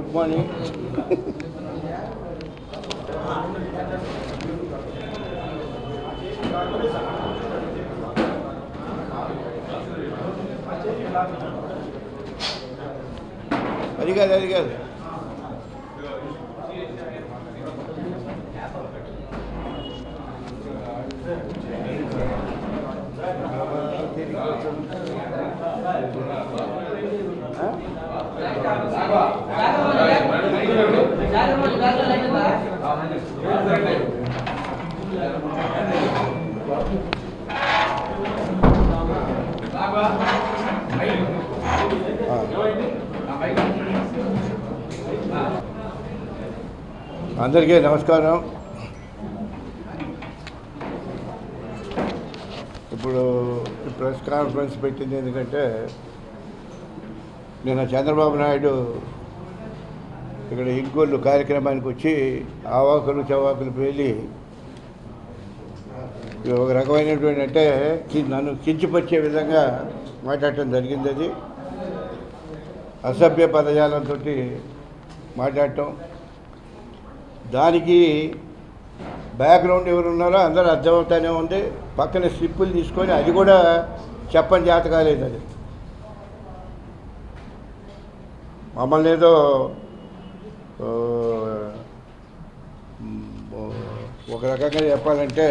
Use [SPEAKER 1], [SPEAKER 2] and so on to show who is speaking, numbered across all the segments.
[SPEAKER 1] Good morning. అది కాదు అందరికీ నమస్కారం. ఇప్పుడు ప్రెస్ కాన్ఫరెన్స్ పెట్టింది ఎందుకంటే నిన్న చంద్రబాబు నాయుడు ఇక్కడ ఇంకోళ్ళు కార్యక్రమానికి వచ్చి ఆవాకులు చవాకులు పేలి ఒక రకమైనటువంటి అంటే నన్ను కించపరిచే విధంగా మాట్లాడటం జరిగింది. అది అసభ్య పదజాలంతో మాట్లాడటం, దానికి బ్యాక్గ్రౌండ్ ఎవరున్నారో అందరూ అర్థమవుతానే ఉంది. పక్కన స్లిప్పులు తీసుకొని అది కూడా చెప్పని జాత కాలేదు. అది మమ్మల్ని ఏదో ఒక రకంగా చెప్పాలంటే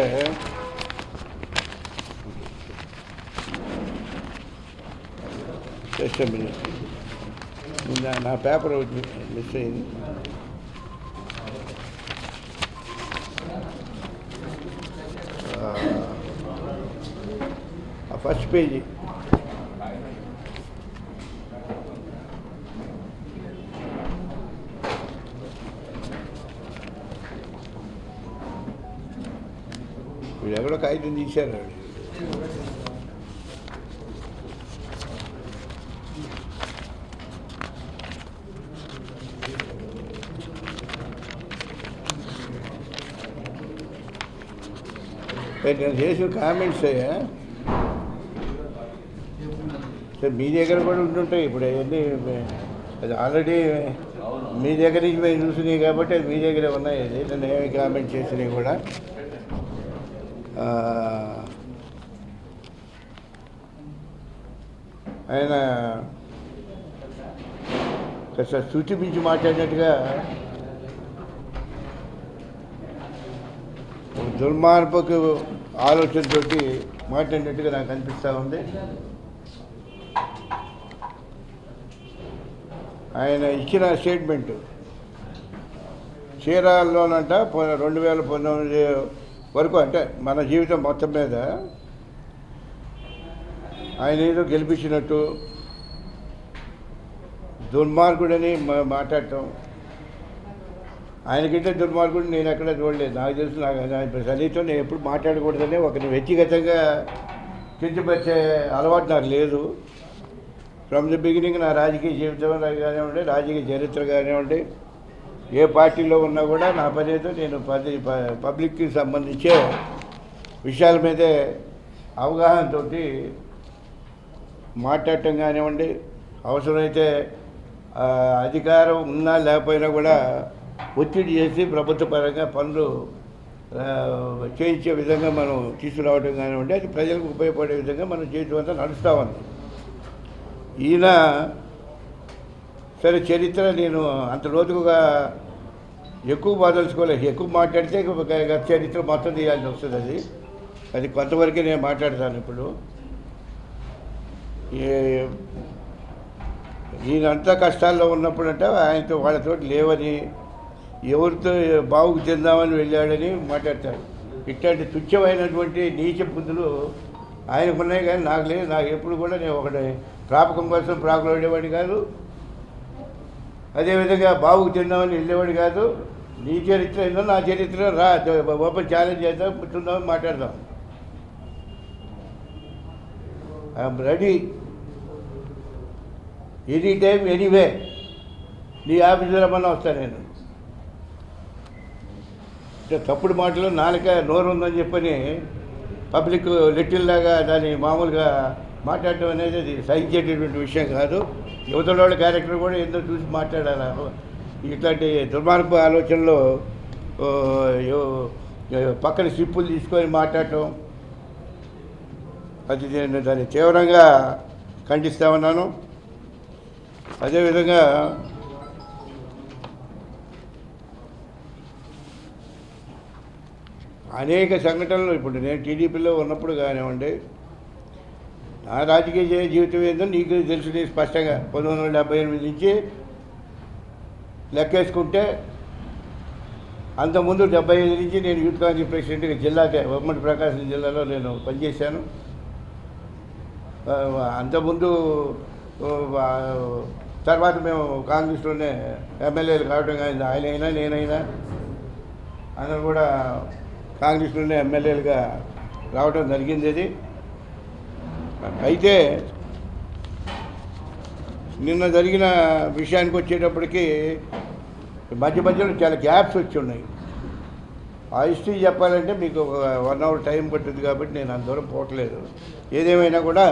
[SPEAKER 1] నా పేపర్ మిస్ అయింది. ఫస్ట్ పేజీ వీళ్ళు ఎవరో కాగితం తీశారు. నేను చేసిన కామెంట్స్ అయ్యా సార్ మీ దగ్గర కూడా ఉంటుంటాయి. ఇప్పుడు అవన్నీ అది ఆల్రెడీ మీ దగ్గర నుంచి మేము చూసినాయి కాబట్టి అది మీ దగ్గరే ఉన్నాయి. అది నేను ఏమి కామెంట్ చేసినవి కూడా ఆయన కాస్త శృతి మించి మాట్లాడినట్టుగా దుర్మార్గపు ఆలోచనతోటి మాట్లాడినట్టుగా నాకు అనిపిస్తూ ఉంది. ఆయన ఇచ్చిన స్టేట్మెంటు చీరాల్లోనంట 2019 వరకు అంటే మన జీవితం మొత్తం మీద ఆయన ఏదో గెలిపించినట్టు దుర్మార్గుడని మాట్లాడటం. ఆయనకంటే దుర్మార్గుడు నేను ఎక్కడ చూడలేదు. నాకు తెలుసు. నాకు సన్నిహితం నేను ఎప్పుడు మాట్లాడకూడదని ఒకరిని వ్యక్తిగతంగా కించపరిచే అలవాటు నాకు లేదు. ఫ్రమ్ ది బిగినింగ్ నా రాజకీయ జీవితం కానివ్వండి, రాజకీయ చరిత్ర కానివ్వండి, ఏ పార్టీలో ఉన్నా కూడా నా పనితో నేను పబ్లిక్కి సంబంధించే విషయాల మీదే అవగాహనతో మాట్లాడటం కానివ్వండి, అవసరమైతే అధికారం ఉన్నా లేకపోయినా కూడా ఒత్తిడి చేసి ప్రభుత్వ పరంగా పనులు చేయించే విధంగా మనం తీసుకురావడం కానివ్వండి, అది ప్రజలకు ఉపయోగపడే విధంగా మనం జీవితం అంతా నడుస్తూ ఉంది. ఈయన సరే చరిత్ర నేను అంత లోతుగా ఎక్కువ బాధలుసుకోలేదు. ఎక్కువ మాట్లాడితే చరిత్ర మొత్తం తీయాల్సి వస్తుంది. అది కొంతవరకే నేను మాట్లాడతాను. ఇప్పుడు ఈయనంతా కష్టాల్లో ఉన్నప్పుడంటే ఆయనతో వాళ్ళతో లేవని, ఎవరితో బావుకు చెందామని వెళ్ళాడని మాట్లాడతారు. ఇట్లాంటి తుచ్చమైనటువంటి నీచ బుద్ధులు ఆయనకున్నాయి కానీ నాకు లేదు. నాకు ఎప్పుడు కూడా నేను ఒకటి ప్రాపకం కోసం ప్రాకులు వెళ్ళేవాడిని కాదు, అదేవిధంగా బావుకు చెందామని వెళ్ళేవాడు కాదు. నీ చరిత్ర ఏందో నా చరిత్ర రా, ఓపెన్ ఛాలెంజ్ చేద్దాం, కూర్చుందామని మాట్లాడదాం. I'm ready any time anyway. నీ ఆఫీసులో రమ్మన్నా వస్తాను నేను. తప్పుడు మాటలు నాలుక నోరు ఉందని చెప్పని పబ్లిక్ లెట్టిల్లాగా దాన్ని మామూలుగా మాట్లాడటం అనేది అది సహించేటటువంటి విషయం కాదు. యువతల వాళ్ళ క్యారెక్టర్ కూడా ఏందో చూసి మాట్లాడాలి. ఇట్లాంటి దుర్మార్గ ఆలోచనలు పక్కన స్లిప్పులు తీసుకొని మాట్లాడటం, అది నేను దాన్ని తీవ్రంగా ఖండిస్తూ ఉన్నాను. అదేవిధంగా అనేక సంఘటనలు ఇప్పుడు నేను టీడీపీలో ఉన్నప్పుడు కానివ్వండి, నా రాజకీయ జీవితం ఏందో నీకు తెలుసు స్పష్టంగా. 1978 నుంచి లెక్కేసుకుంటే అంతకుముందు 75 నుంచి నేను యూత్ కాంగ్రెస్ ప్రెసిడెంట్గా జిల్లాకే ఉమ్మడి ప్రకాశం జిల్లాలో నేను పనిచేశాను. అంతకుముందు తర్వాత మేము కాంగ్రెస్లోనే ఎమ్మెల్యేలు కావడం కానీ ఆయనైనా నేనైనా అందరూ కూడా కాంగ్రెస్లోనే ఎమ్మెల్యేలుగా రావడం జరిగింది. అది అయితే నిన్న జరిగిన విషయానికి వచ్చేటప్పటికి మధ్యలో చాలా గ్యాప్స్ వచ్చి ఉన్నాయి. ఆ హిస్టరీ చెప్పాలంటే మీకు ఒక 1 అవర్ టైం పట్టుద్ది కాబట్టి నేను అంత దూరం పోవట్లేదు. ఏదేమైనా కూడా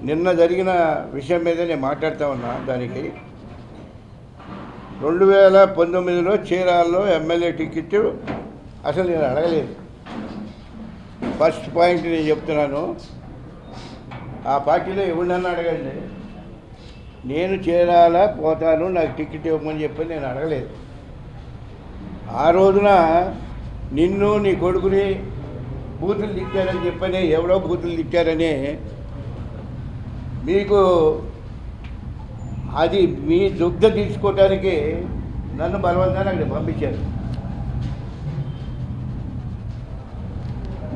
[SPEAKER 1] నిన్న జరిగిన విషయం మీద నేను మాట్లాడుతూ ఉన్నా. దానికి 2019లో చీరాల్లో ఎమ్మెల్యే టికెట్ అసలు నేను అడగలేదు. ఫస్ట్ పాయింట్ నేను చెప్తున్నాను, ఆ పార్టీలో ఎవరినన్నా అడగండి, నేను చీరాల పోతాను నాకు టికెట్ ఇవ్వమని చెప్పి నేను అడగలేదు. ఆ రోజున నిన్ను నీ కొడుకుని బూతులు తిట్టారని చెప్పని, ఎవడో బూతులు తిట్టారని మీకు అది మీ దుగ్ధ తీసుకోవడానికి నన్ను బలవంతాన్ని అక్కడ పంపించారు.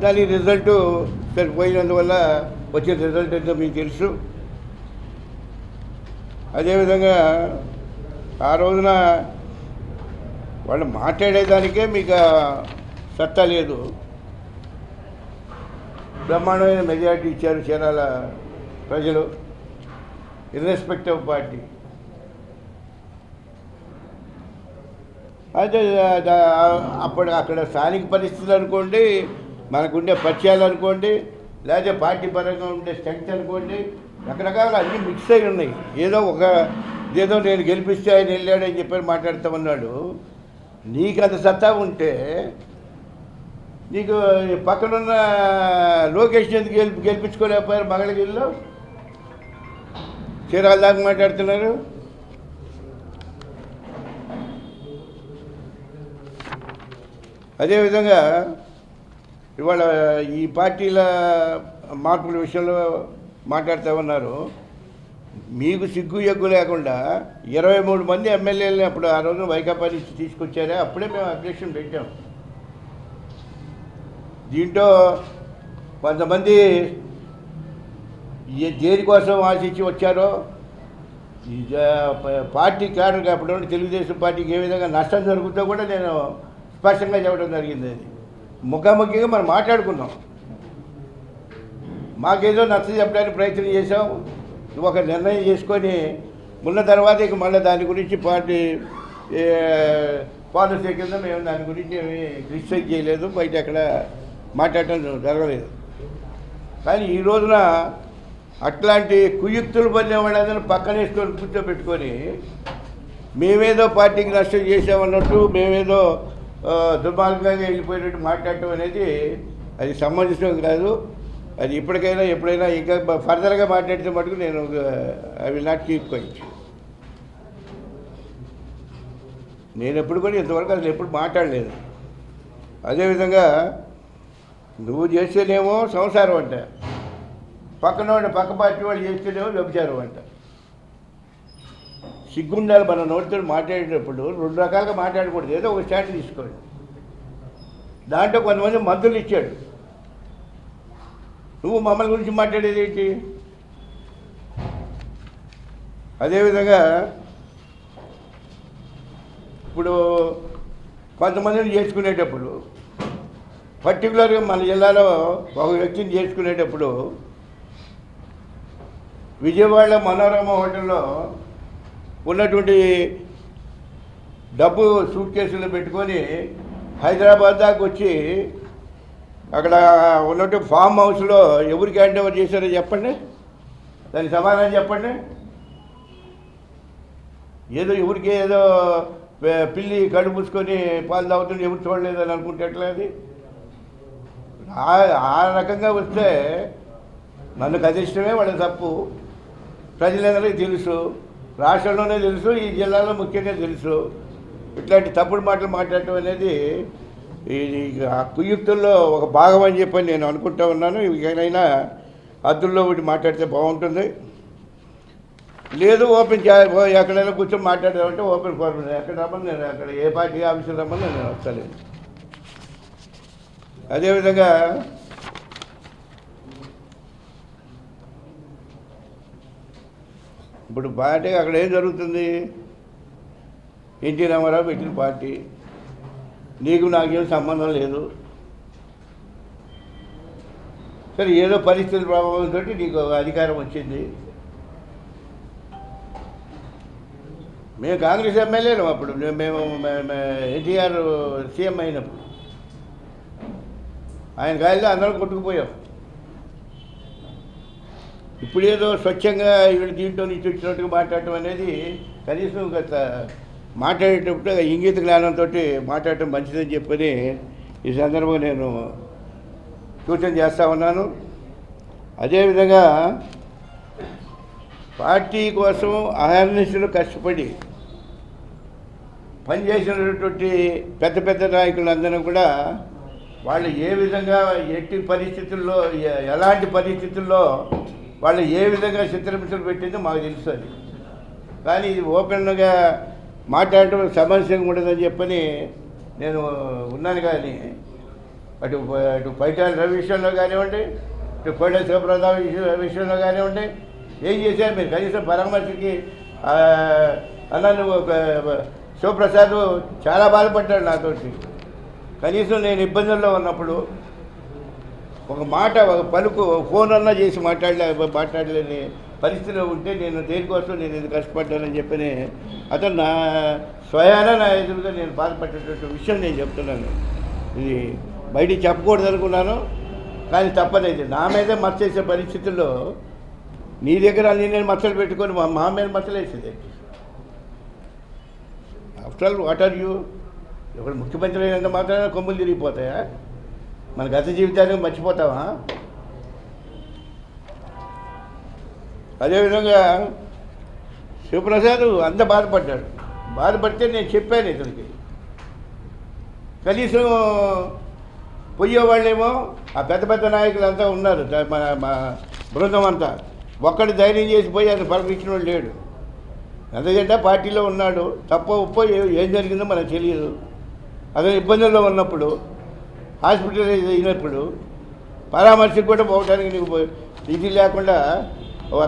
[SPEAKER 1] దాని రిజల్టు సరిపోయినందువల్ల వచ్చిన రిజల్ట్ ఏంటో మీకు తెలుసు. అదేవిధంగా ఆ రోజున వాళ్ళు మాట్లాడేదానికే మీకు సత్తా లేదు. బ్రహ్మాండమైన మెజారిటీ ఇచ్చారు చీరాల ప్రజలు, ఇర్రెస్పెక్టివ్ ఆఫ్ పార్టీ. అయితే అప్పుడు అక్కడ స్థానిక పరిస్థితులు అనుకోండి, మనకుండే పరిచయాలు అనుకోండి, లేకపోతే పార్టీ పరంగా ఉండే స్ట్రెంగ్త్ అనుకోండి, రకరకాల అన్నీ మిక్స్ అయి ఉన్నాయి. ఏదో నేను గెలిపిస్తే ఆయన వెళ్ళాడని చెప్పి మాట్లాడుతామన్నాడు. నీకు అంత సత్తా ఉంటే నీకు పక్కనున్న లోకేష్ ఎందుకు గెలిపించుకోలేకపోయారు? మంగళగిరిలో చీరాల దాకా మాట్లాడుతున్నారు. అదేవిధంగా ఇవాళ ఈ పార్టీల మార్పుల విషయంలో మాట్లాడుతూ ఉన్నారు. మీకు సిగ్గు ఎగ్గు లేకుండా 23 మంది ఎమ్మెల్యేలని అప్పుడు ఆ రోజు వైకాపా నుంచి తీసుకొచ్చారే, అప్పుడే మేము అబ్జెక్షన్ పెట్టాం. దీంట్లో కొంతమంది దేనికోసం ఆశించి వచ్చారో, పార్టీ క్యాడర్గా అప్పుడు తెలుగుదేశం పార్టీకి ఏ విధంగా నష్టం జరుగుతుందో కూడా నేను స్పష్టంగా చెప్పడం జరిగింది. అది ముఖాముఖిగా మనం మాట్లాడుకున్నాం. మాకేదో నచ్చ చెప్పడానికి ప్రయత్నం చేసాం. ఒక నిర్ణయం చేసుకొని ఉన్న తర్వాత ఇక మళ్ళీ దాని గురించి పాలసీ కింద మేము దాని గురించి క్రిటిసైజ్ చేయలేదు, బయట ఎక్కడ మాట్లాడటం జరగలేదు. కానీ ఈ రోజున అట్లాంటి కుయుక్తులు పడిన వాళ్ళందరూ పక్కనేసుకొని కూర్చోబెట్టుకొని మేమేదో పార్టీకి నష్టం చేసామన్నట్టు, మేమేదో దుర్మార్గంగా వెళ్ళిపోయినట్టు మాట్లాడటం అనేది అది సమంజసం కాదు. అది ఇప్పటికైనా ఎప్పుడైనా ఇంకా ఫర్దర్గా మాట్లాడితే మటుకు నేను I will not keep quiet. నేను ఎప్పుడు కూడా ఇంతవరకు అసలు ఎప్పుడు మాట్లాడలేదు. అదేవిధంగా నువ్వు చేస్తేనేమో సంసారం అంట, పక్క పార్టీ వాళ్ళు చేస్తేనేమో వ్యభిచారం అంట. సిగ్గుండాలి మన నోటితో మాట్లాడేటప్పుడు. 2 రకాలుగా మాట్లాడకూడదు, ఏదో ఒక స్టాండ్ తీసుకోండి. దాంట్లో కొంతమంది మంత్రులు ఇచ్చాడు, నువ్వు మమ్మల్ని గురించి మాట్లాడేది ఏంటి? అదేవిధంగా ఇప్పుడు కొంతమందిని చేసుకునేటప్పుడు, పర్టికులర్గా మన జిల్లాలో ఒక వ్యక్తిని చేసుకునేటప్పుడు విజయవాడ మనోరమ హోటల్లో ఉన్నటువంటి డబ్బు సూట్ కేసులు పెట్టుకొని హైదరాబాద్ దాకా వచ్చి అక్కడ ఉన్నట్టు ఫామ్ హౌస్లో ఎవరికి హ్యాండ్ ఓవర్ చేశారో చెప్పండి, దానికి సమాధానం చెప్పండి. ఎవరికి ఏదో పిల్లి కళ్ళు మూసుకొని పాలు తాగుతుంటే ఎవరు చూడలేదని అనుకుంటే ఎట్లా అది? ఆ రకంగా వస్తే నన్ను కదిలిష్టమే వాళ్ళ తప్పు. ప్రజలందరికీ తెలుసు, రాష్ట్రంలోనే తెలుసు, ఈ జిల్లాలో ముఖ్యంగా తెలుసు. ఇట్లాంటి తప్పుడు మాటలు మాట్లాడటం అనేది ఇది కుయుక్తుల్లో ఒక భాగం అని చెప్పని నేను అనుకుంటా ఉన్నాను. ఎవరైనా హద్దుల్లో ఒకటి మాట్లాడితే బాగుంటుంది. లేదు ఓపెన్ ఎక్కడైనా కూర్చొని మాట్లాడదామంటే ఓపెన్ ఫోరం. ఎక్కడ రమ్మని నేను అక్కడ ఏ పార్టీ ఆఫీసులు రమ్మని నేను వస్తలేను. అదేవిధంగా ఇప్పుడు పార్టీ అక్కడ ఏం జరుగుతుంది? ఎన్టీ రామారావు పెట్టిన పార్టీ, నీకు నాకేం సంబంధం లేదు. సరే ఏదో పరిస్థితుల ప్రభావంతో నీకు అధికారం వచ్చింది. మేము కాంగ్రెస్ ఎమ్మెల్యేలు అప్పుడు, మేము ఎన్టీఆర్ సీఎం అయినప్పుడు ఆయన గాలిలో అందరం కొట్టుకుపోయాం. ఇప్పుడు ఏదో స్వచ్ఛంగా వీళ్ళు దీంట్లో నుంచి వచ్చినట్టుగా మాట్లాడటం అనేది కనీసం గత మాట్లాడేటప్పుడు ఇంగిత జ్ఞానంతో మాట్లాడటం మంచిదని చెప్పని ఈ సందర్భంగా నేను సూచన చేస్తూ ఉన్నాను. అదేవిధంగా పార్టీ కోసం అహర్నిశలు కష్టపడి పనిచేసినటువంటి పెద్ద పెద్ద నాయకులందరూ కూడా వాళ్ళు ఏ విధంగా ఎట్టి పరిస్థితుల్లో ఎలాంటి పరిస్థితుల్లో వాళ్ళు ఏ విధంగా చిత్రహింసలు పెట్టిందో మాకు తెలుసు. అది కానీ ఇది ఓపెన్గా మాట్లాడటం సమస్య ఉండదని చెప్పని నేను ఉన్నాను. కానీ అటు పైటాల రవి విషయంలో కానివ్వండి, ఇటు కోట శివప్రసాద్ విషయంలో కానివ్వండి, ఏం చేశారు మీరు? కనీసం పరామర్శకి అన్నాను. శివప్రసాద్ చాలా బాధపడ్డాడు నాతో. కనీసం నేను ఇబ్బందుల్లో ఉన్నప్పుడు ఒక మాట, ఒక పలుకు, ఫోన్ అన్నా చేసి మాట్లాడలేని పరిస్థితిలో ఉంటే నేను దేనికోసం నేను ఇది కష్టపడ్డానని చెప్పని అతను నా స్వయాన నా ఎదురుగా నేను బాధపడేటటువంటి విషయం నేను చెప్తున్నాను. ఇది బయటికి చెప్పకూడదు అనుకున్నాను, కానీ తప్పలేదు. నా మీదే మచ్చేసే పరిస్థితుల్లో నీ దగ్గర అన్నీ నేను మచ్చలు పెట్టుకొని మా మీద మచ్చలేసేది. After all what are you? ఒకటి ముఖ్యమంత్రి అయినంత మాత్రమే కొమ్ములు తిరిగిపోతాయా? మన గత జీవితాన్ని మర్చిపోతావా? అదేవిధంగా శివప్రసాద్ అంత బాధపడ్డాడు. బాధపడితే నేను చెప్పాను ఇతనికి. కనీసం పోయేవాళ్ళేమో ఆ పెద్ద పెద్ద నాయకులు అంతా ఉన్నారు, మా బృందం అంతా. ఒక్కడి ధైర్యం చేసి పోయి అతను పలకరించిన వాడు లేడు. ఎందుకంటే పార్టీలో ఉన్నాడు, తప్ప ఉప్పో ఏం జరిగిందో మనకు తెలియదు. అతను ఇబ్బందుల్లో ఉన్నప్పుడు, హాస్పిటలైజ్ అయినప్పుడు పరామర్శకు కూడా పోవడానికి నీకు ఇది లేకుండా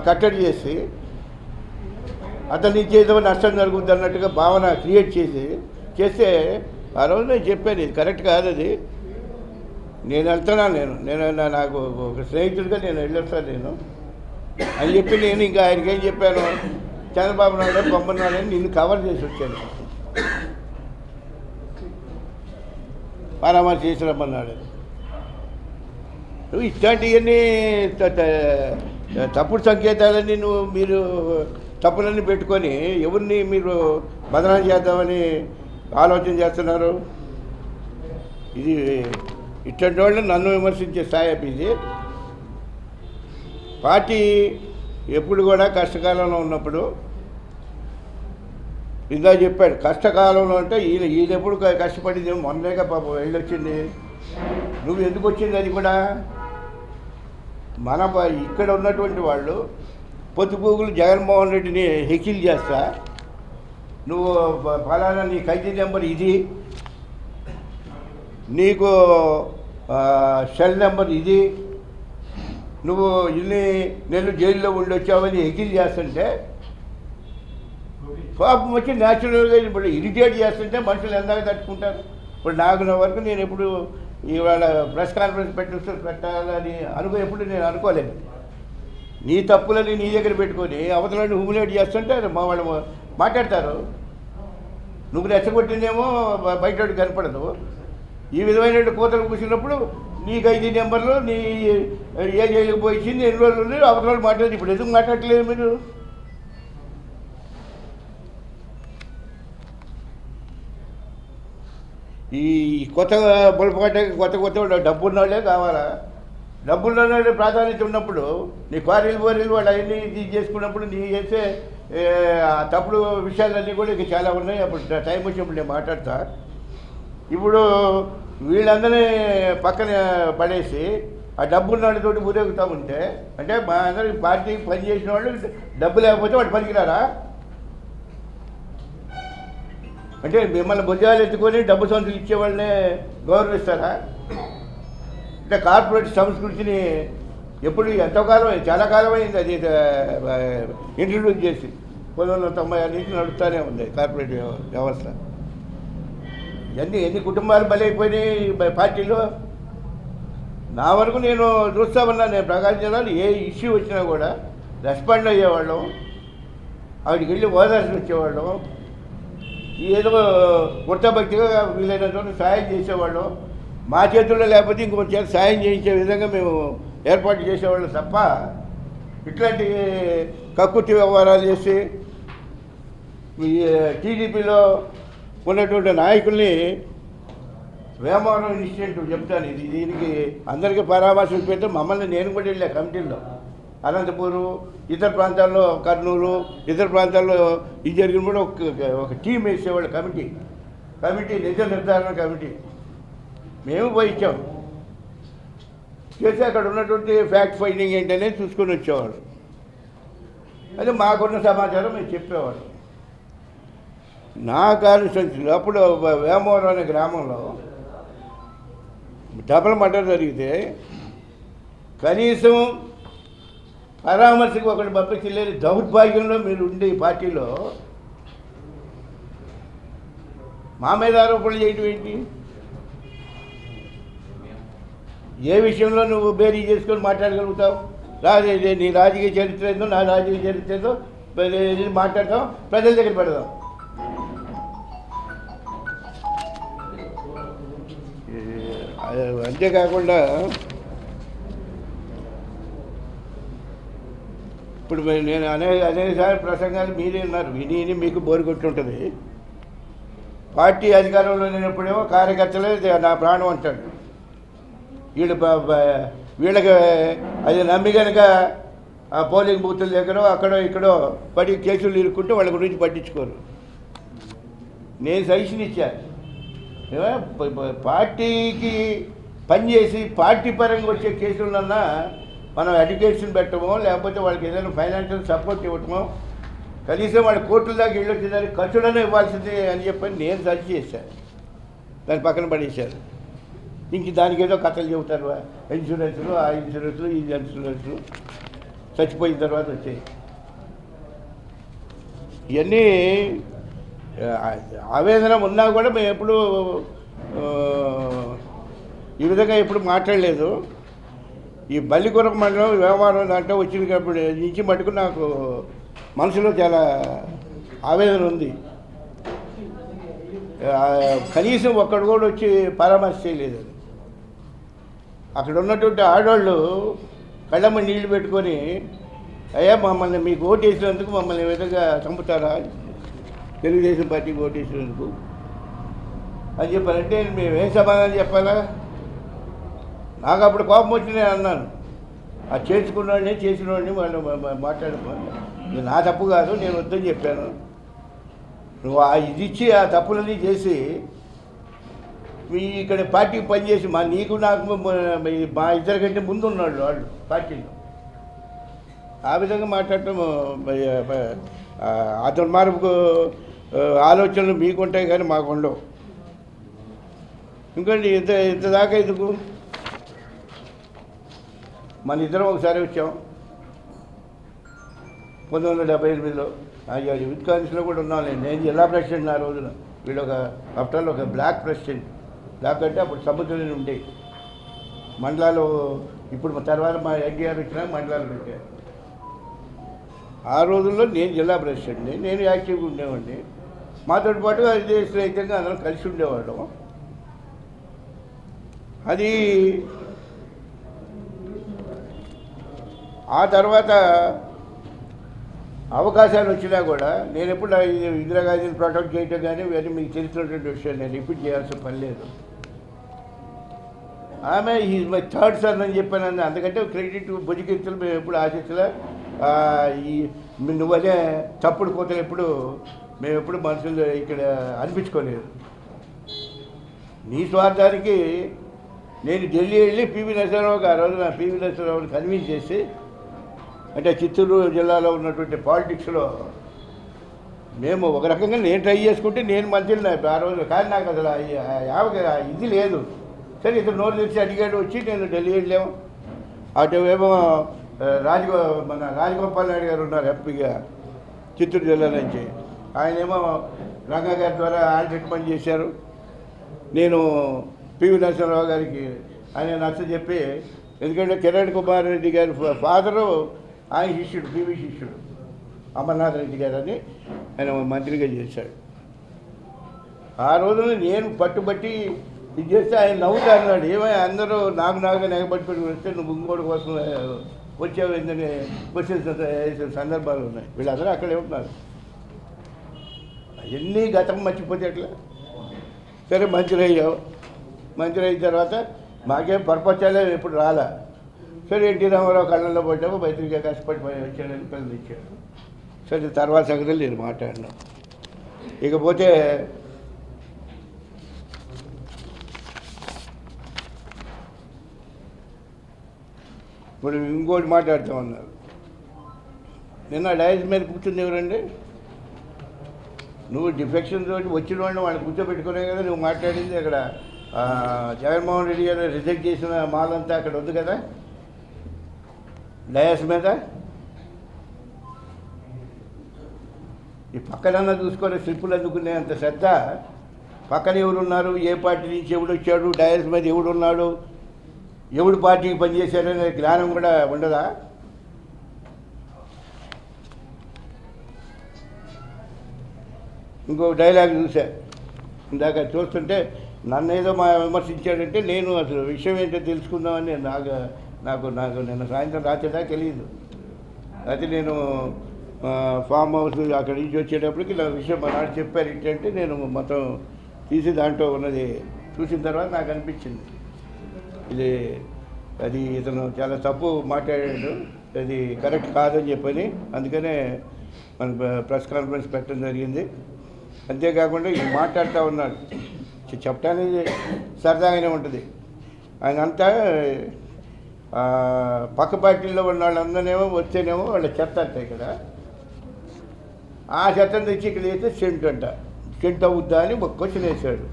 [SPEAKER 1] కట్టడి చేసి అతని నుంచి ఏదో నష్టం జరుగుతుంది అన్నట్టుగా భావన క్రియేట్ చేస్తే ఆ రోజు నేను చెప్పాను ఇది కరెక్ట్ కాదు. అది నేను వెళ్తున్నాను, నేను నాకు ఒక స్నేహితుడిగా నేను వెళ్ళొస్తాను నేను అని చెప్పి నేను ఇంకా ఆయనకి ఏం చెప్పాను, చంద్రబాబు నాయుడు పంపన్నాడని నిన్ను కవర్ చేసి వచ్చాను. పరామర్శ చేసి రమ్మన్నాడు. నువ్వు ఇట్లాంటివన్నీ తప్పుడు సంకేతాలన్నీ మీరు తప్పులన్నీ పెట్టుకొని ఎవరిని మీరు బదనాలు చేద్దామని ఆలోచన చేస్తున్నారు. ఇది ఇట్లాంటి వాళ్ళు నన్ను విమర్శించే స్థాయి ఇది. పార్టీ ఎప్పుడు కూడా కష్టకాలంలో ఉన్నప్పుడు ఇందా చెప్పాడు, కష్టకాలంలో అంటే ఈయన ఎప్పుడు కష్టపడింది మొన్నగా పాపం వెళ్ళొచ్చింది. నువ్వు ఎందుకు వచ్చింది? అది కూడా మన ఇక్కడ ఉన్నటువంటి వాళ్ళు పొత్తుపూగులు జగన్మోహన్ రెడ్డిని హెకిల్ చేస్తా, నువ్వు ఫలానా నీ ఖైదీ నెంబర్ ఇది, నీకు సెల్ నెంబర్ ఇది, నువ్వు ఇన్ని నెలలు జైల్లో ఉండొచ్చావని హెకిల్ చేస్తుంటే కోపం వచ్చి న్యాచురల్గా ఇప్పుడు ఇరిటేట్ చేస్తుంటే మనుషులు ఎందాక తట్టుకుంటారు. ఇప్పుడు నాకు నా వరకు నేను ఎప్పుడు ఇవాళ ప్రెస్ కాన్ఫరెన్స్ పెట్టాలని ఎప్పుడు నేను అనుకోలేదు. నీ తప్పులని నీ దగ్గర పెట్టుకొని అవతలని హ్యూమిలేట్ చేస్తుంటే మా వాళ్ళు మాట్లాడతారు. నువ్వు రెచ్చగొట్టిందేమో బయట కనపడదు. ఈ విధమైన కోతలు కూర్చున్నప్పుడు నీకు 5 నెంబర్లు నీ ఏ జైలుకి పోయించింది ఎన్ని రోజులు అవతల మాట్లాడి ఇప్పుడు ఎందుకు మాట్లాడట్లేదు మీరు? ఈ కొత్త పొలపాటకి కొత్త డబ్బు ఉన్నోళ్ళే కావాలా? డబ్బున్న వాళ్ళే ప్రాధాన్యత ఉన్నప్పుడు నీ క్వారీలు బోరీలు వాళ్ళు అవన్నీ ఇది చేసుకున్నప్పుడు నీ చేసే తప్పుడు విషయాలన్నీ కూడా ఇక చాలా ఉన్నాయి. అప్పుడు టైం వచ్చినప్పుడు నేను మాట్లాడతా. ఇప్పుడు వీళ్ళందరినీ పక్కన పడేసి ఆ డబ్బున్న వాళ్ళతోటి ఊరేగుతూ ఉంటే అంటే మా అందరికి పార్టీకి పనిచేసిన వాళ్ళు డబ్బు లేకపోతే వాళ్ళు పనికిరారా? అంటే మిమ్మల్ని భుజాలు ఎత్తుకొని డబ్బు సంచులు ఇచ్చేవాళ్ళనే గౌరవిస్తారా? అంటే కార్పొరేట్ సంస్కృతిని ఎప్పుడు ఎంతకాలం చాలా కాలం అయింది అది ఇంట్రడ్యూస్ చేసి 1996 నుంచి నడుస్తూనే ఉంది కార్పొరేట్ వ్యవస్థ. ఎన్ని కుటుంబాలు బలైపోయినాయి పార్టీలో. నా వరకు నేను చూస్తా ఉన్నా. నేను ప్రకాశం జిల్లాలో ఏ ఇష్యూ వచ్చినా కూడా రెస్పాండ్ అయ్యేవాళ్ళం, ఆవిడికి వెళ్ళి ఓదార్చి వచ్చేవాళ్ళం, ఏదో వృత్తభక్తిగా వీలైనంత సాయం చేసేవాళ్ళం. మా చేతుల్లో లేకపోతే ఇంకొక చేత సాయం చేయించే విధంగా మేము ఏర్పాటు చేసేవాళ్ళం తప్ప ఇట్లాంటి కక్కుర్తి వ్యవహారాలు చేసి టీడీపీలో ఉన్నటువంటి నాయకుల్ని వేమవరం ఇన్సిడెంట్ చెప్తాను. దీనికి అందరికీ పరామర్శలు పెడితే మమ్మల్ని నేను కూడా వెళ్ళా కమిటీల్లో. అనంతపూరు, ఇతర ప్రాంతాల్లో కర్నూలు, ఇతర ప్రాంతాల్లో ఇది జరిగినప్పుడు ఒక టీం వేసేవాళ్ళు కమిటీ నిజ నిర్ధారణ కమిటీ. మేము పోయి ఇచ్చాం చేసి అక్కడ ఉన్నటువంటి ఫ్యాక్ట్ ఫైండింగ్ ఏంటనేది చూసుకొని వచ్చేవాడు. అది మాకున్న సమాచారం మేము చెప్పేవాడు. నా కాన్స్టిట్యున్సీలో అప్పుడు వేమవరం అనే గ్రామంలో డబల్ మర్డర్ జరిగితే కనీసం పరామర్శకు ఒకటి పంపించలేని దౌర్భాగ్యంలో మీరు ఉండే ఈ పార్టీలో మా మీద ఆరోపణలు చేయడం ఏంటి? ఏ విషయంలో నువ్వు బేరీ చేసుకొని మాట్లాడగలుగుతావు? నీ రాజకీయ చరిత్ర ఏందో నా రాజకీయ చరిత్ర ఏందో మాట్లాడతాం, ప్రజల దగ్గర పెడదాం. అంతేకాకుండా ఇప్పుడు నేను అనేకసారి ప్రసంగాలు మీరే ఉన్నారు, విని మీకు బోరు కొట్టుంటుంది. పార్టీ అధికారంలో లేనప్పుడేమో కార్యకర్తలే నా ప్రాణం అంటాడు. వీళ్ళకి అది నమ్మి కనుక ఆ పోలింగ్ బూతుల దగ్గర అక్కడో ఇక్కడో పడి కేసులు ఇరుక్కుంటే వాళ్ళ గురించి పట్టించుకోరు. నేను సజెషన్ ఇచ్చాను, పార్టీకి పనిచేసి పార్టీ పరంగా వచ్చే కేసులన్నా మనం ఎడ్యుకేషన్ పెట్టమో లేకపోతే వాళ్ళకి ఏదైనా ఫైనాన్షియల్ సపోర్ట్ ఇవ్వటమో కనీసం వాళ్ళ కోర్టుల దాకా వెళ్ళొచ్చేదానికి ఖర్చులనే ఇవ్వాల్సిందే అని చెప్పని నేను సజెస్ట్ చేశాను. దాన్ని పక్కన పడేశారు. ఇంక దానికి ఏదో కథలు చెబుతారు, ఇన్సూరెన్సులు ఆ ఇన్సూరెన్సులు ఈ ఇన్సూరెన్సులు చచ్చిపోయిన తర్వాత వచ్చాయి. ఇవన్నీ ఆవేదన ఉన్నా కూడా మేము ఎప్పుడు ఈ విధంగా ఎప్పుడు మాట్లాడలేదు. ఈ బల్లికొరకు మండలం వ్యవహారం దాంట్లో వచ్చినప్పుడు నుంచి మటుకు నాకు మనసులో చాలా ఆవేదన ఉంది. కనీసం ఒక్కడు కూడా వచ్చి పరామర్శ చేయలేదు. అక్కడ ఉన్నటువంటి ఆడవాళ్ళు కళ్ళమ్మ నీళ్లు పెట్టుకొని అయ్యా మమ్మల్ని మీకు ఓటు వేసినందుకు మమ్మల్ని ఏ విధంగా చంపుతారా, తెలుగుదేశం పార్టీకి ఓటు వేసినందుకు అని చెప్పారంటే మేము ఏం సమాధానం చెప్పాలా? నాకు అప్పుడు కోపం వచ్చి నేను అన్నాను, ఆ చేసిన వాడిని వాళ్ళు మాట్లాడుకో, నా తప్పు కాదు, నేను వద్దని చెప్పాను. నువ్వు ఇది ఇచ్చి ఆ తప్పులన్నీ చేసి ఇక్కడ పార్టీకి పనిచేసి నీకు నాకు మా ఇద్దరి కంటే ముందు ఉన్నాడు వాళ్ళు పార్టీలో. ఆ విధంగా మాట్లాడటం ఆ దుర్మార్గపు ఆలోచనలు మీకుంటాయి కానీ మాకు ఉండవు. ఇంకోటి ఇంత దాకా ఎందుకు? మన ఇద్దరం ఒకసారి వచ్చాం 1978లో. యూత్ కాంగ్రెస్లో కూడా ఉన్నాను నేను జిల్లా ప్రెసిడెంట్ ఆ రోజున. వీళ్ళు ఆఫ్టర్ ఒక బ్లాక్ ప్రెసిడెంట్. బ్లాక్ అంటే అప్పుడు సముద్రంలో ఉండేవి మండలాలు. ఇప్పుడు తర్వాత మా ఎన్టీఆర్ వచ్చినా మండలాలు పెట్టారు. ఆ రోజుల్లో నేను జిల్లా ప్రెసిడెంట్ని, నేను యాక్టివ్గా ఉండేవాడిని. మాతో పాటు అదే రైతంగా అందరం కలిసి ఉండేవాళ్ళం. అది ఆ తర్వాత అవకాశాలు వచ్చినా కూడా నేను ఎప్పుడు ఇందిరాగాంధీని ప్రొటెక్ట్ చేయటం కానీ ఇవన్నీ మీకు తెలిసినటువంటి విషయం నేను రిపీట్ చేయాల్సిన పని లేదు. ఆమె ఈజ్ మై థర్డ్ సన్ అని చెప్పాను. అందుకంటే క్రెడిట్ భుజకీర్తులు మేము ఎప్పుడు ఆశించలే. ఈ నువ్వనే తప్పుడు కోతలు ఎప్పుడు మేము ఎప్పుడు మనుషులు ఇక్కడ అనిపించుకోలేదు. నీ స్వార్థానికి నేను ఢిల్లీ వెళ్ళి పివి నరసింహారావుకి ఆ రోజు నా పివి నరసింహారావుని కన్విన్స్ చేసి, అంటే చిత్తూరు జిల్లాలో ఉన్నటువంటి పాలిటిక్స్లో మేము ఒక రకంగా నేను ట్రై చేసుకుంటే నేను మంత్రిని ఆ రోజు. కానీ నాకు అసలు ఇది లేదు. సరే ఇతను నోరు తెరిచి అడిగాడు. వచ్చి నేను ఢిల్లీ వెళ్ళాము. అటువేమో మన రాజగోపాల్ నాయుడు గారు ఉన్నారు ఎంపీగా చిత్తూరు జిల్లా నుంచి. ఆయనేమో రంగా గారి ద్వారా ఆయన రికమెండ్ చేశారు. నేను పివి నరసింహారావు గారికి ఆయన నచ్చ చెప్పి, ఎందుకంటే కిరణ్ కుమార్ రెడ్డి గారి ఫాదరు ఆయన శిష్యుడు, పివి శిష్యుడు అమర్నాథ్ రెడ్డి గారు అని ఆయన మంత్రిగా చేశాడు. ఆ రోజున నేను పట్టుబట్టి ఇది చేస్తే ఆయన నవ్వుతా అన్నాడు. ఏమై అందరూ నాకుగా నెగబట్టుకుని వస్తే నువ్వు ఇంకోటి కోసం వచ్చావు ఏంటని క్వశ్చన్స్ వేసిన సందర్భాలు ఉన్నాయి. వీళ్ళందరూ అక్కడే ఉంటున్నారు. అవన్నీ గతం మర్చిపోతే ఎట్లా? సరే మంత్రి అయ్యావు. మంత్రి అయిన తర్వాత మాకేం పరపచ్చాలే ఎప్పుడు రాలా. సరే ఎన్టీ రామారావు కళ్ళల్లో పడ్డాము. మైత్రిగా కష్టపడి వచ్చాడని పిల్లలు ఇచ్చాడు. సరే తర్వాత సంగతులు నేను మాట్లాడినా. ఇకపోతే ఇప్పుడు ఇంకోటి మాట్లాడుతామన్నారు. నిన్న డైస్ మీద కూర్చుంది ఎవరండి? నువ్వు డిఫెక్షన్ తోటి వచ్చిన వాడిని వాళ్ళు కూర్చోబెట్టుకునే కదా నువ్వు మాట్లాడింది. అక్కడ జగన్మోహన్ రెడ్డి గారు రిజెక్ట్ చేసిన మాలంతా అక్కడ ఉంది కదా డయాస్ మీద. ఈ పక్కనన్నా చూసుకొని స్లిప్పులు అందుకునే అంత శ్రద్ధ పక్కన ఎవరున్నారు, ఏ పార్టీ నుంచి ఎవడు వచ్చాడు, డయాస్ మీద ఎవడున్నాడు, ఎవడు పార్టీకి పనిచేశాడనే జ్ఞానం కూడా ఉండదా? ఇంకో డైలాగ్ చూసా ఇందాక చూస్తుంటే, నన్ను ఏదో విమర్శించాడంటే నేను అసలు విషయం ఏంటో తెలుసుకుందామని నాకు నిన్న సాయంత్రం రాత్రిదా తెలియదు. అయితే నేను ఫామ్ హౌస్ అక్కడి నుంచి వచ్చేటప్పటికి నా విషయం మా నాన్న చెప్పారు. ఏంటంటే నేను మొత్తం తీసి దాంట్లో ఉన్నది చూసిన తర్వాత నాకు అనిపించింది అది ఇతను చాలా తప్పు మాట్లాడాడు, అది కరెక్ట్ కాదని చెప్పని. అందుకనే మన ప్రెస్ కాన్ఫరెన్స్ పెట్టడం జరిగింది. అంతేకాకుండా ఇది మాట్లాడుతూ ఉన్నాడు. చెప్పడానికి సరదాగానే ఉంటుంది. ఆయన అంతా పక్క పార్టీల్లో ఉన్న వాళ్ళందరినేమో వస్తేనేమో వాళ్ళ చెత్త అంటాయి కదా, ఆ చెత్తను తెచ్చి ఇక్కడ వేస్తే సెంట్ అవుద్దా అని ఒక క్వశ్చన్ వేశాడు.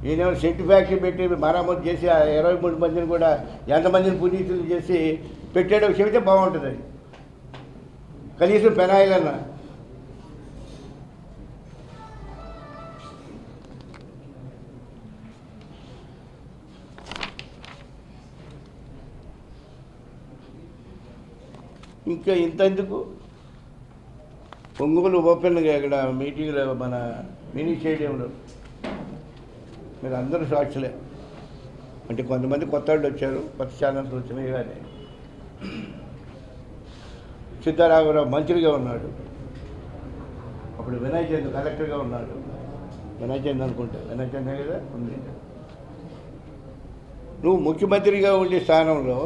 [SPEAKER 1] ఈయనేమో సెంట్ ఫ్యాక్టరీ పెట్టి మరామతు చేసి ఆ 23 మందిని కూడా ఎంతమందిని పునీతులు చేసి పెట్టాడో చెబితే బాగుంటుంది. అది కనీసం పెనాయిలన్నా. ఇంకా ఇంతెందుకు ఒంగోలు ఓపెన్గా ఇక్కడ మీటింగ్లో మన మినీ స్టేడియంలో మీరు అందరూ సాక్షులే. అంటే కొంతమంది కొత్త వాళ్ళు వచ్చారు, కొత్త ఛానల్స్ వచ్చినాయి. కానీ సిద్ధారామరావు మంత్రిగా ఉన్నాడు, అప్పుడు వినయ్ చంద్ కలెక్టర్గా ఉన్నాడు. వినయ్ చంద్ అనుకుంటా, వినయ్ చంద్ కదా ఉంది. నువ్వు ముఖ్యమంత్రిగా ఉండే స్థానంలో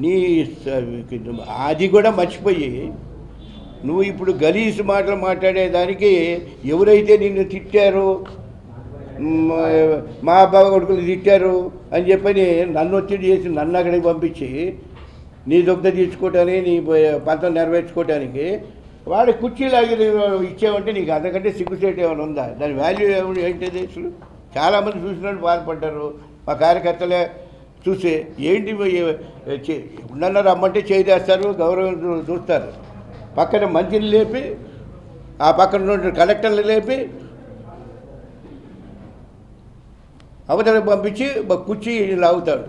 [SPEAKER 1] నీ అది కూడా మర్చిపోయి నువ్వు ఇప్పుడు గలీజ్ మాటలు మాట్లాడేదానికి ఎవరైతే నిన్ను తిట్టారో, మా అబ్బాయి కొడుకులు తిట్టారు అని చెప్పని నన్ను ఒత్తిడి చేసి నన్ను అక్కడికి పంపించి నీ దుగ్ధ తీర్చుకోవటానికి, నీ పంతం నెరవేర్చుకోవటానికి వాడి కుర్చీలాగి ఇచ్చావంటే నీకు అంతకంటే సిగ్గుసేట్ ఏమైనా ఉందా? దాని వాల్యూ ఏంటిది? అసలు చాలామంది చూసినట్టు బాధపడ్డారు. మా కార్యకర్తలే చూసి ఏంటి ఉండన్నా రమ్మంటే చేస్తారు, గౌరవం చూస్తారు. పక్కన మంత్రిని లేపి, ఆ పక్కన ఉన్న కలెక్టర్లు లేపి అవతలకు పంపించి కుర్చీ లాగుతాడు.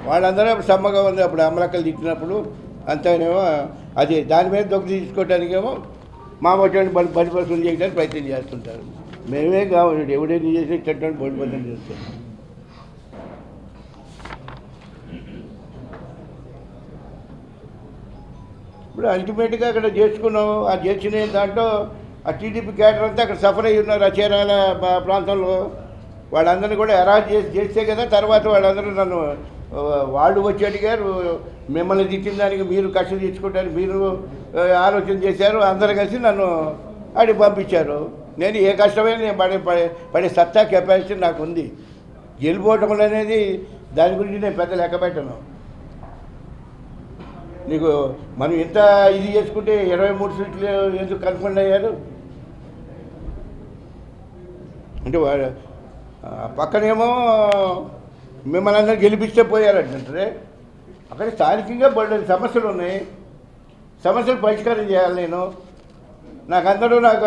[SPEAKER 1] వాళ్ళందరూ సమ్మగా ఉంది. అప్పుడు అమలక్కలు తిట్టినప్పుడు అంతానేమో అది దాని మీద దొంగ తీసుకోవడానికేమో మా వచ్చాడు బలి వసూలు చేయడానికి ప్రయత్నం చేస్తుంటారు. మేమే కావాలి ఎవడైనా చేసి చెట్టు బోడిపోతం చేస్తాం. ఇప్పుడు అల్టిమేట్గా అక్కడ చేసుకున్నాం. ఆ చేసిన దాంట్లో ఆ టీడీపీ క్యాడర్ అంతా అక్కడ సఫర్ అయ్యి ఉన్నారు. ఆ చీరాల ప్రాంతంలో వాళ్ళందరినీ కూడా అరాజ్ చేస్తే కదా తర్వాత వాళ్ళందరూ నన్ను వాళ్ళు వచ్చి అడిగారు, మిమ్మల్ని తిట్టిన దానికి మీరు కష్టం తీర్చుకోవడానికి మీరు ఆలోచన చేశారు, అందరూ కలిసి నన్ను అడిగి పంపించారు. నేను ఏ కష్టమైనా నేను పడే సత్తా కెపాసిటీ నాకు ఉంది. గెలిపోవటం అనేది దాని గురించి నేను పెద్ద లెక్క పెట్టను. నీకు మనం ఇంత ఇది చేసుకుంటే 23 సీట్లు ఎందుకు కన్ఫర్మ్ అయ్యారు అంటే పక్కనేమో మిమ్మల్ని అందరూ గెలిపిస్తే పోయారంటే అక్కడ స్థానికంగా బోల్డెన్ సమస్యలు ఉన్నాయి. సమస్యలు పరిష్కారం చేయాలి. నాకు అందరూ నాకు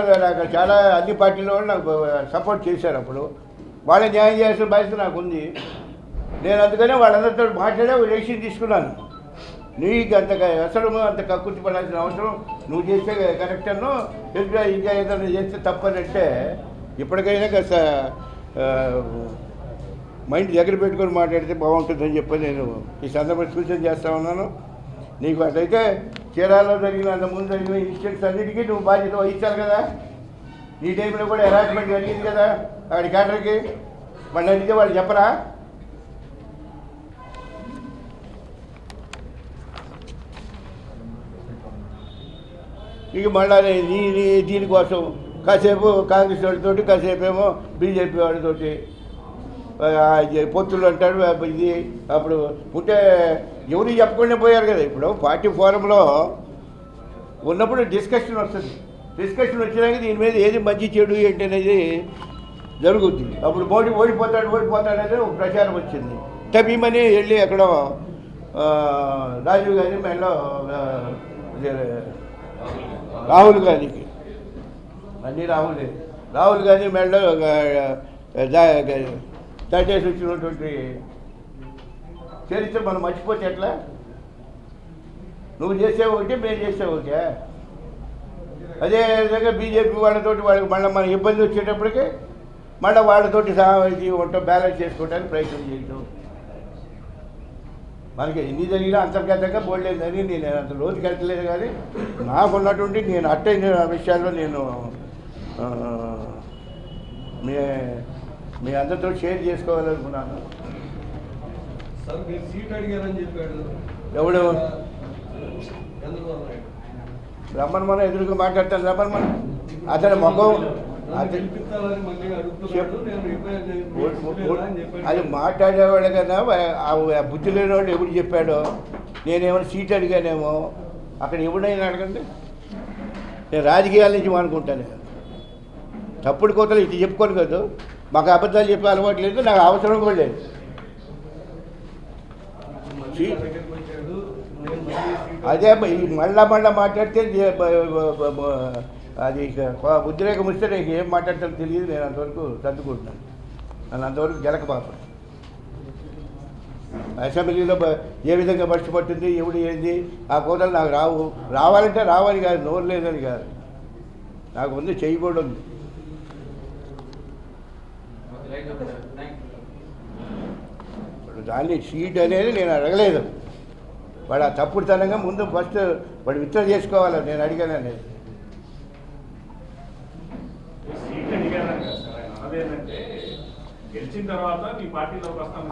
[SPEAKER 1] చాలా అన్ని పార్టీల వాళ్ళు నాకు సపోర్ట్ చేశారు. అప్పుడు వాళ్ళని న్యాయం చేయాల్సిన బాధ్యత నాకు ఉంది. నేను అందుకనే వాళ్ళందరితో మాట్లాడే ఒక డెసిషన్ తీసుకున్నాను. నీకు అసలు అంత కక్కుర్తి పడాల్సిన అవసరం నువ్వు చేస్తే కరెక్ట్ అను, ఇంకా ఏదైనా చేస్తే తప్పనంటే ఇప్పటికైనా కాస్త మైండ్ దగ్గర పెట్టుకొని మాట్లాడితే బాగుంటుందని చెప్పి నేను ఈ సందర్భంగా సూచన చేస్తా ఉన్నాను. నీకు అట్లయితే చీరాల్లో జరిగిన అంత ముందు జరిగిన ఇన్సిడెంట్స్ అన్నిటికీ నువ్వు బాధ్యత వహించాలి కదా. ఈ టైంలో కూడా హెరాస్మెంట్ జరిగింది కదా అక్కడి క్యాడర్కి. మళ్ళీ అడిగితే వాళ్ళు చెప్పరా? ఇక మళ్ళీ దీనికోసం కాసేపు కాంగ్రెస్ వాళ్ళతోటి, కాసేపు ఏమో బీజేపీ వాళ్ళతోటి పొత్తులు అంటాడు. ఇది అప్పుడు ఉంటే ఎవరు చెప్పకుండా పోయారు కదా. ఇప్పుడు పార్టీ ఫోరంలో ఉన్నప్పుడు డిస్కషన్ వస్తుంది. డిస్కషన్ వచ్చినాక దీని మీద ఏది మంచి చెడు ఏంటి అనేది జరుగుద్ది. అప్పుడు మోడీ ఓడిపోతాడనేది ఒక ప్రచారం వచ్చింది. తప్పమని వెళ్ళి ఎక్కడో రాజీవ్ గాంధీ మెడలో రాహుల్ గాంధీకి అన్నీ రాహుల్ గాంధీ మెడలో దయచేసి వచ్చినటువంటి చరిత్ర మనం మర్చిపోతే ఎట్లా? నువ్వు చేసే ఒకటి, మేము చేసే ఒకటే. అదే విధంగా బీజేపీ వాళ్ళతోటి వాళ్ళకి మళ్ళీ మన ఇబ్బంది వచ్చేటప్పటికి మళ్ళీ వాళ్ళతోటి ఉంటాం, బ్యాలెన్స్ చేసుకోవడానికి ప్రయత్నం చేయటం. మనకి ఎన్ని జరిగినా అంతర్గతంగా బోల్లేదని నేను అంత రోజుకి వెళ్తలేదు. కానీ నాకున్నటువంటి నేను అట్టైన విషయాల్లో నేను మీ అందరితో షేర్ చేసుకోవాలనుకున్నాను. ఎవడు రమ్మన్ మనం ఎదురుగా మాట్లాడతాను. రమ్మన్ మనం అతని ముఖం అది మాట్లాడేవాళ్ళు కదా. బుద్ధి లేని వాళ్ళు ఎప్పుడు చెప్పాడో. నేనేమైనా సీట్ అడిగానేమో. అక్కడ ఎవడైనా అడగండి. నేను రాజకీయాల నుంచి అనుకుంటాను. తప్పుడు కోతలు ఇది చెప్పుకోను కదా. మాకు అబద్ధాలు చెప్పే అలవాటు లేదు, నాకు అవసరం కూడా లేదు. అదే మళ్ళా మాట్లాడితే అది ఉద్రేకం వస్తే నీకు ఏం మాట్లాడతానో తెలియదు. నేను అంతవరకు సర్దుకుంటున్నాను. నన్ను అంతవరకు గెలకపాప. అసెంబ్లీలో ఏ విధంగా పట్టుబట్టింది, ఎవడు ఏంది, ఆ కోతలు నాకు రావాలంటే రావాలి కాదు, నోరు లేదని కాదు. నాకు ఉంది, చేయకూడదు ఉంది. ఇప్పుడు దాన్ని సీట్ అనేది నేను అడగలేదు. వాడు ఆ తప్పుడుతనంగా ముందు ఫస్ట్ వాడు విత్డ్రా చేసుకోవాలి. నేను అడిగాను అనేది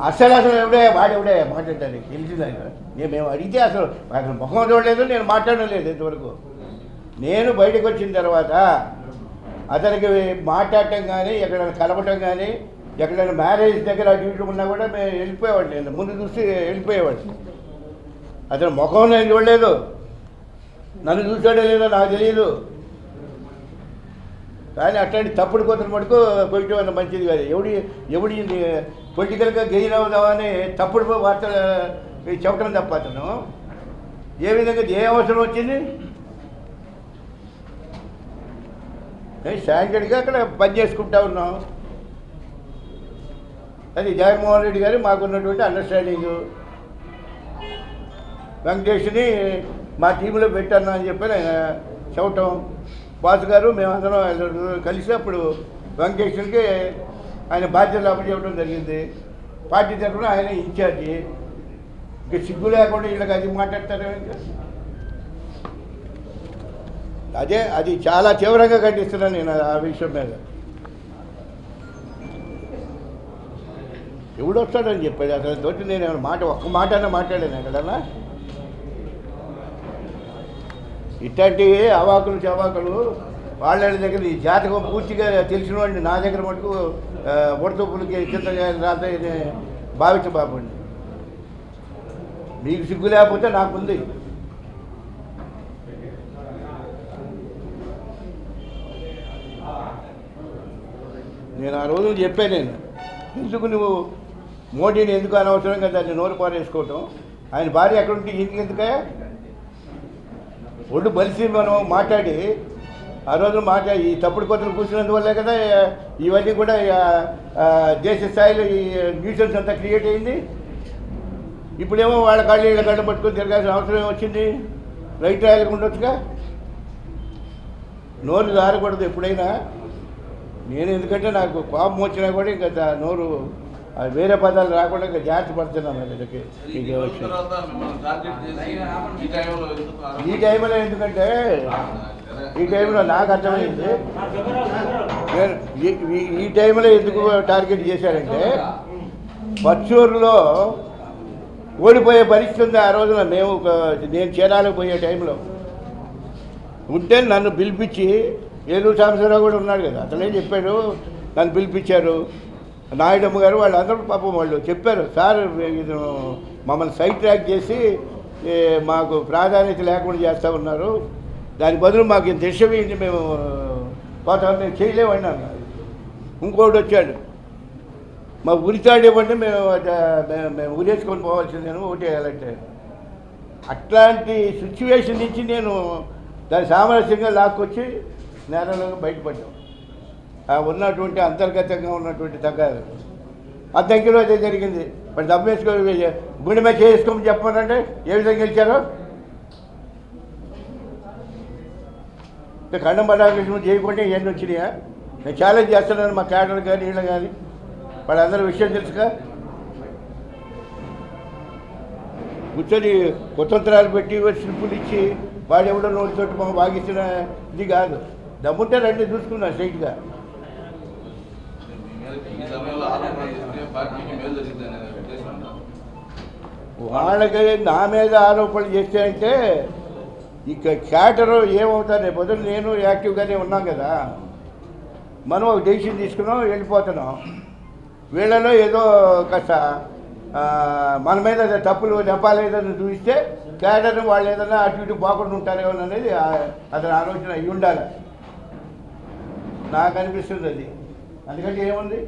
[SPEAKER 1] అసలు వాడెవడే మాట్లాడడానికి గెలిచిందని మేము అడిగితే అసలు ముఖం చూడలేదు, నేను మాట్లాడలేదు ఇంతవరకు. నేను బయటకు వచ్చిన తర్వాత అతనికి మాట్లాడటం కానీ, ఎక్కడైనా కలవటం కానీ, ఎక్కడైనా మ్యారేజ్ దగ్గర డ్యూటీ ఉన్నా కూడా మేము వెళ్ళిపోయేవాడు. నేను ముందు చూసి వెళ్ళిపోయేవాడు. అతను ముఖం నేను చూడలేదు, నన్ను చూసాడో లేదో నాకు తెలియదు. కానీ అట్లాంటి తప్పుడు కోతలు మటుకు పొయ్యటం అన్న మంచిది కాదు. ఎవడి పొలిటికల్గా గెయిన్ అవుదామని తప్పుడు వార్తలు చెప్పడం తప్ప అతను ఏ విధంగా ఏ అవసరం వచ్చింది? స్టాండర్డ్గా అక్కడ పని చేసుకుంటా ఉన్నాం. అది జగన్మోహన్ రెడ్డి గారు మాకున్నటువంటి అండర్స్టాండింగు. వెంకటేష్ని మా టీంలో పెట్టన్నా అని చెప్పి ఆయన చెప్పటం. బాస్ గారు మేమందరం కలిసి అప్పుడు వెంకటేశ్వరికి ఆయన బాధ్యతలు అప్పచెప్పడం జరిగింది. పార్టీ తరఫున ఆయన ఇన్ఛార్జి. ఇంకా సిగ్గు లేకుండా వీళ్ళకి అది మాట్లాడతారు. అది చాలా తీవ్రంగా ఖండిస్తున్నాను నేను ఆ విషయం మీద. ఎవడొస్తాడని చెప్పాడు అసలు తోటి నేను ఒక్క మాట అన్నా మాట్లాడాను ఎక్కడన్నా. ఇట్లాంటి అవాకులు చవాకులు వాళ్ళ దగ్గర ఈ జాతకం పూర్తిగా తెలిసిన వాడిని నా దగ్గర మటుకు ఒడతూపులకి చింతగా రాదని భావించబాబండి. మీకు సిగ్గు లేకపోతే నాకుంది. నేను ఆ రోజు చెప్పాను, నేను ఎందుకు నువ్వు మోడీని ఎందుకు అనవసరంగా దాన్ని నోరు పారేసుకోవటం, ఆయన భార్య ఎక్కడుంటే ఇంటికి ఎందుకే ఒడ్డు బలిసి మనం మాట్లాడి ఆ రోజు ఈ తప్పుడు కొత్తలు కూర్చున్నందువల్లే కదా ఇవన్నీ కూడా దేశ స్థాయిలో ఈ న్యూసెన్స్ అంతా క్రియేట్ అయింది. ఇప్పుడేమో వాళ్ళ కాళ్ళు వీళ్ళ గడ్డ పట్టుకొని తిరగాల్సిన అవసరం వచ్చింది. రైట్ రాయలకు ఉండొచ్చుగా. నోరు జారకూడదు ఎప్పుడైనా. నేను ఎందుకంటే నాకు కోపం వచ్చినా కూడా ఇంకా నోరు వేరే పదాలు రాకుండా ఇంకా జాగ్రత్త పడుతున్నాను. వీళ్ళకి ఈ టైంలో ఎందుకంటే ఈ టైంలో నాకు అర్థమైంది, నేను ఈ టైంలో ఎందుకు టార్గెట్ చేశారంటే పచ్చూరులో ఓడిపోయే పరిస్థితి ఉంది. ఆ రోజున నేను చీరాలకు పోయే టైంలో ఉంటే నన్ను పిలిపించి, ఏలూరు సాంబశివరావు కూడా ఉన్నాడు కదా, అతనేం చెప్పాడు, నన్ను పిలిపించారు. నాయుడమ్మ గారు వాళ్ళందరూ పాపం వాళ్ళు చెప్పారు, సార్ ఇది మమ్మల్ని సైడ్ ట్రాక్ చేసి మాకు ప్రాధాన్యత లేకుండా చేస్తూ ఉన్నారు, దాని బదులు మాకు ఇంత ఇష్టమైంది, మేము పోతాం, మేము చేయలేమని అన్నారు. ఇంకోటి వచ్చాడు, మా ఉరితాడు ఇవ్వండి, మేము ఉరేసుకొని పోవాల్సిందేను ఓటు వేయాలంటే. అట్లాంటి సిచ్యువేషన్ నుంచి నేను దాన్ని సామరస్యంగా లాక్కొచ్చి నేరాలకు బయటపడ్డాం. ఉన్నటువంటి అంతర్గతంగా ఉన్నటువంటి తగ్గాలు ఆ దగ్గర అదే జరిగింది. మరి డబ్బు వేసుకొని గుండె మీద చేసుకోమని చెప్పారంటే ఏ విధంగా గెలిచారో. ఖండం బలాకృష్ణ చేయకుండా ఇవన్నీ వచ్చినాయా? నేను ఛాలెంజ్ చేస్తున్నాను మా క్యాడర్ కానీ వీళ్ళు కానీ, వాళ్ళందరూ విషయం తెలుసుగా. కూర్చొని కుతంత్రాలు పెట్టి స్లిప్పులు ఇచ్చి వాడు ఎవడో నోటితోటి మాకు వాగిస్తున్న ఇది కాదు. దమ్ముంటే రండి చూసుకున్నా స్ట్రైట్గా. వాళ్ళకి నా మీద ఆరోపణలు చేస్తే అంటే ఇక క్యాటరు ఏమవుతారు. రేపు పొద్దున్న నేను యాక్టివ్గానే ఉన్నాం కదా, మనం ఒక డెసిషన్ తీసుకున్నాం, వెళ్ళిపోతున్నాం. వీళ్ళలో ఏదో కాస్త మన మీద తప్పులు నెపాలేదని చూపిస్తే క్యాడర్ని వాళ్ళు ఏదైనా అటు ఇటు బాగుండి ఉంటారేమో అనేది అతని ఆలోచన అయ్యి ఉండాలి. నాకు అనిపిస్తుంది అది. అందుకంటే ఏముంది,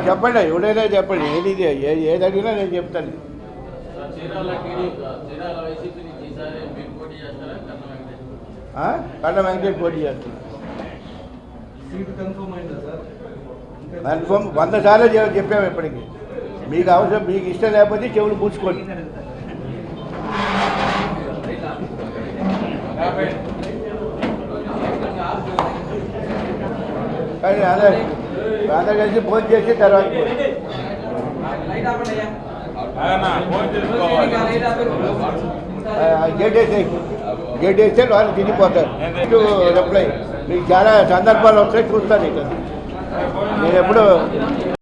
[SPEAKER 1] చెప్పండి, ఎవడైనా చెప్పండి, ఏది అడిగినా నేను చెప్తాను. కళ్ళ వెంకటేష్ పోటీ చేస్తున్నా. కన్ఫర్మ్ 100 సార్లు చెప్పాము ఇప్పటికి. మీకు అవసరం, మీకు ఇష్టం లేకపోతే చెవులు పూడ్చుకోండి. కానీ అందరూ కలిసి ఫోన్ చేసి తర్వాత గేట్ వేస్తే వాళ్ళు తిరిగిపోతారు. రిప్లై మీకు చాలా సందర్భాలు వస్తాయి, చూస్తాను. ఇక నేను ఎప్పుడు